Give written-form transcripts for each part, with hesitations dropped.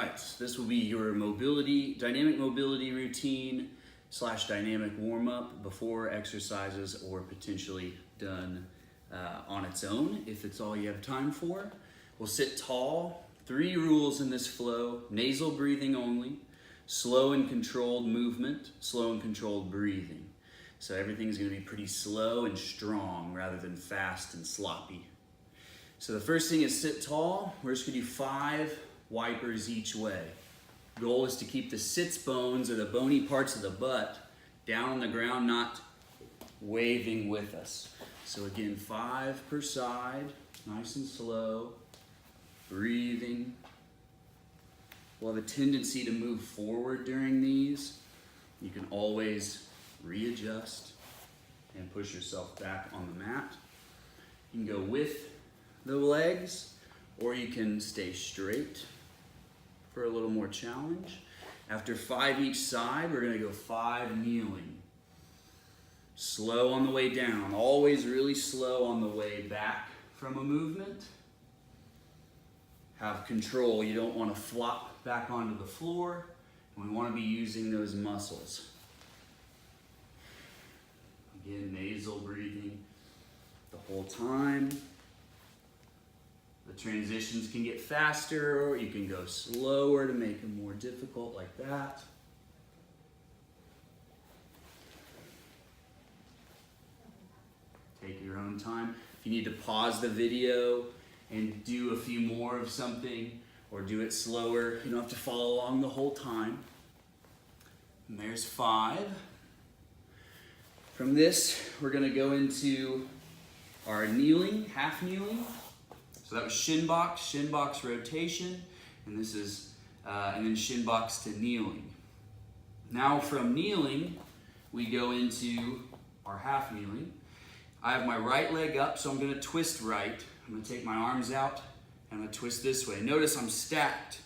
right, so this will be your dynamic mobility routine / dynamic warm-up before exercises, or potentially done on its own if it's all you have time for. We'll sit tall. 3 rules in this flow: nasal breathing only, slow and controlled movement, slow and controlled breathing. So everything's going to be pretty slow and strong rather than fast and sloppy. So the first thing is sit tall. We're just going to do 5 wipers each way. Goal is to keep the sits bones, or the bony parts of the butt, down on the ground, not waving with us. So again, 5 per side, nice and slow, breathing. We'll have a tendency to move forward during these. You can always readjust and push yourself back on the mat. You can go with the legs, or you can stay straight for a little more challenge. After 5 each side, we're going to go 5 kneeling. Slow on the way down, always really slow on the way back from a movement. Have control. You don't want to flop back onto the floor, and we want to be using those muscles. Again, nasal breathing the whole time. The transitions can get faster, or you can go slower to make them more difficult, like that. Take your own time. If you need to pause the video and do a few more of something, or do it slower, you don't have to follow along the whole time. And there's 5. From this, we're going to go into our kneeling, half kneeling. So that was shin box rotation, and this is, and then shin box to kneeling. Now from kneeling, we go into our half kneeling. I have my right leg up, so I'm going to twist right. I'm going to take my arms out, and I'm going to twist this way. Notice I'm stacked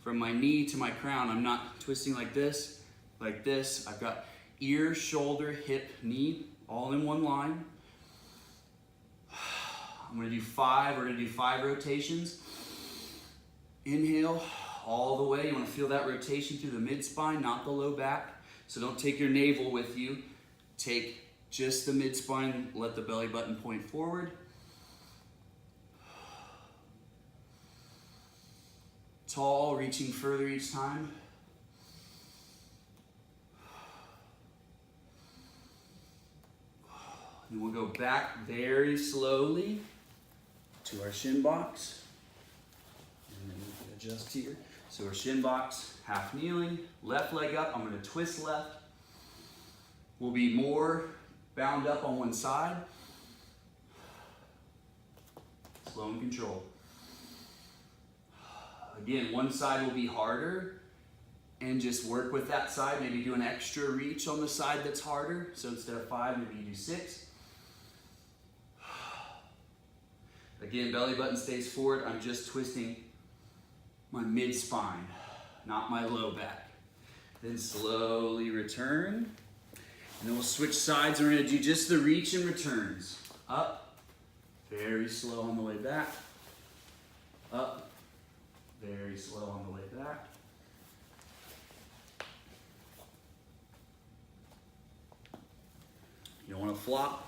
from my knee to my crown. I'm not twisting like this, like this. I've got ear, shoulder, hip, knee, all in one line. I'm going to do 5. We're going to do 5 rotations. Inhale all the way. You want to feel that rotation through the mid-spine, not the low back. So don't take your navel with you. Take just the mid-spine. Let the belly button point forward. Tall, reaching further each time. And we'll go back very slowly to our shin box. And then we can adjust here. So our shin box, half kneeling, left leg up. I'm going to twist left. We'll be more bound up on one side. Slow and controlled. Again, one side will be harder, and just work with that side. Maybe do an extra reach on the side that's harder. So instead of 5, maybe you do 6. Again, belly button stays forward. I'm just twisting my mid-spine, not my low back. Then slowly return. And then we'll switch sides. We're going to do just the reach and returns. Up, very slow on the way back. Up, very slow on the way back. You don't want to flop.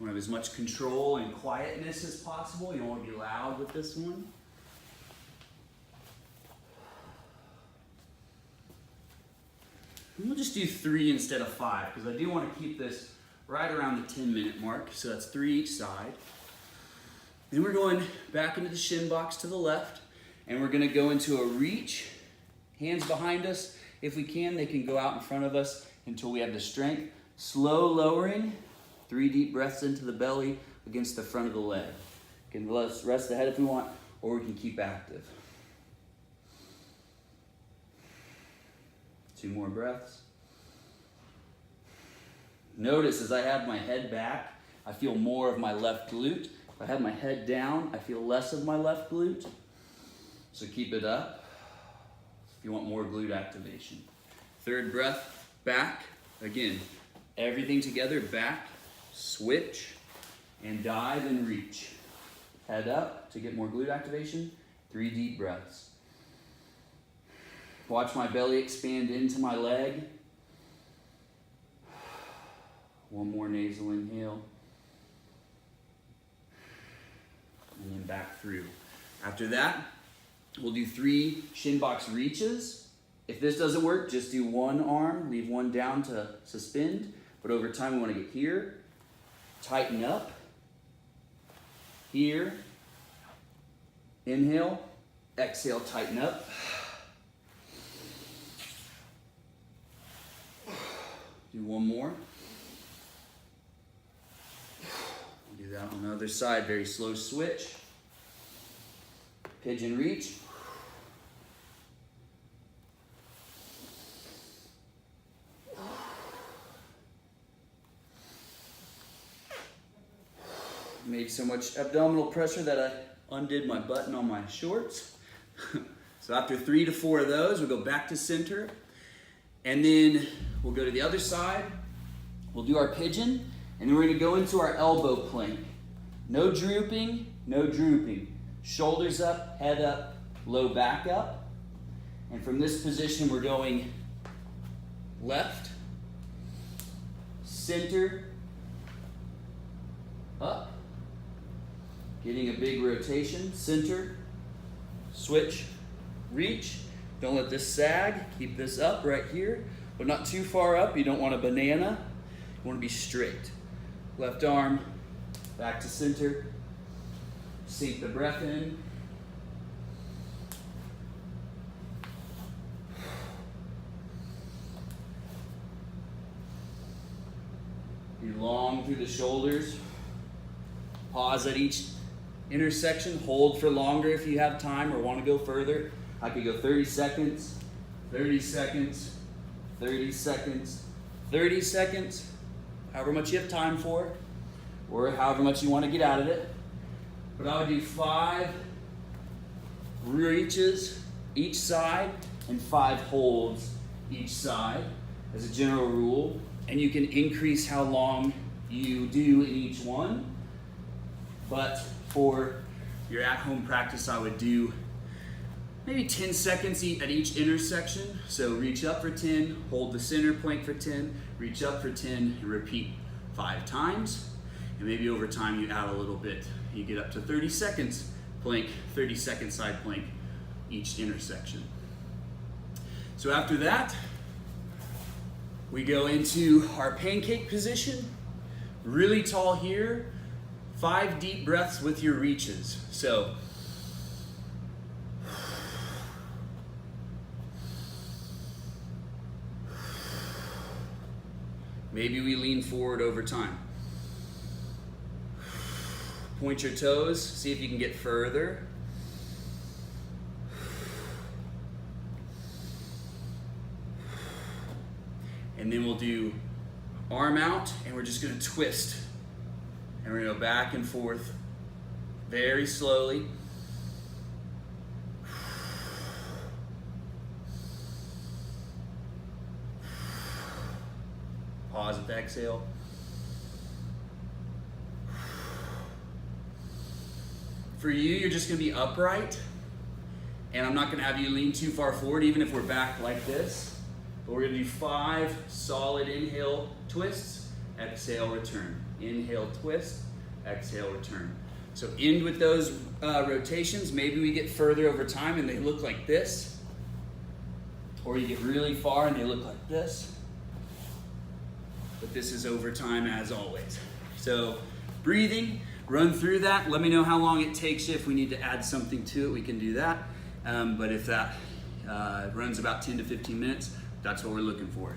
You want to have as much control and quietness as possible. You don't want to be loud with this one. And we'll just do 3 instead of 5, because I do want to keep this right around the 10-minute mark. So that's 3 each side. Then we're going back into the shin box to the left, and we're going to go into a reach. Hands behind us. If we can, they can go out in front of us until we have the strength. Slow lowering. 3 deep breaths into the belly against the front of the leg. You can rest the head if we want, or we can keep active. 2 more breaths. Notice as I have my head back, I feel more of my left glute. If I have my head down, I feel less of my left glute. So keep it up if you want more glute activation. 3rd breath, back. Again, everything together, back, switch, and dive and reach. Head up to get more glute activation. 3 deep breaths. Watch my belly expand into my leg. One more nasal inhale. And then back through. After that, we'll do 3 shin box reaches. If this doesn't work, just do one arm, leave one down to suspend. But over time, we want to get here, tighten up, here, inhale, exhale, tighten up. Do one more. Do that on the other side, very slow switch. Pigeon reach. Made so much abdominal pressure that I undid my button on my shorts. So after 3 to 4 of those, we'll go back to center. And then we'll go to the other side. We'll do our pigeon. And then we're going to go into our elbow plank. No drooping, no drooping. Shoulders up, head up, low back up. And from this position, we're going left, center, up. Getting a big rotation, center, switch, reach. Don't let this sag. Keep this up right here, but not too far up. You don't want a banana. You want to be straight. Left arm, back to center. Sink the breath in. Be long through the shoulders. Pause at each intersection. Hold for longer if you have time or want to go further. I could go 30 seconds, 30 seconds, 30 seconds, 30 seconds, however much you have time for, or however much you want to get out of it. But I would do 5 reaches each side and 5 holds each side as a general rule. And you can increase how long you do in each one. But for your at-home practice, I would do maybe 10 seconds at each intersection. So reach up for 10, hold the center plank for 10, reach up for 10, and repeat 5 times. And maybe over time you add a little bit. You get up to 30 seconds plank, 30-second side plank each intersection. So after that, we go into our pancake position. Really tall here. 5 deep breaths with your reaches. So maybe we lean forward over time. Point your toes, see if you can get further. And then we'll do arm out, and we're just gonna twist. And we're gonna go back and forth very slowly. Pause at the exhale. For you, you're just gonna be upright, and I'm not gonna have you lean too far forward, even if we're back like this. But we're gonna do 5 solid inhale twists, exhale, return. Inhale, twist, exhale, return. So end with those rotations. Maybe we get further over time and they look like this, or you get really far and they look like this. But this is over time as always. So breathing, run through that. Let me know how long it takes you. If we need to add something to it, we can do that. But if that runs about 10 to 15 minutes, that's what we're looking for.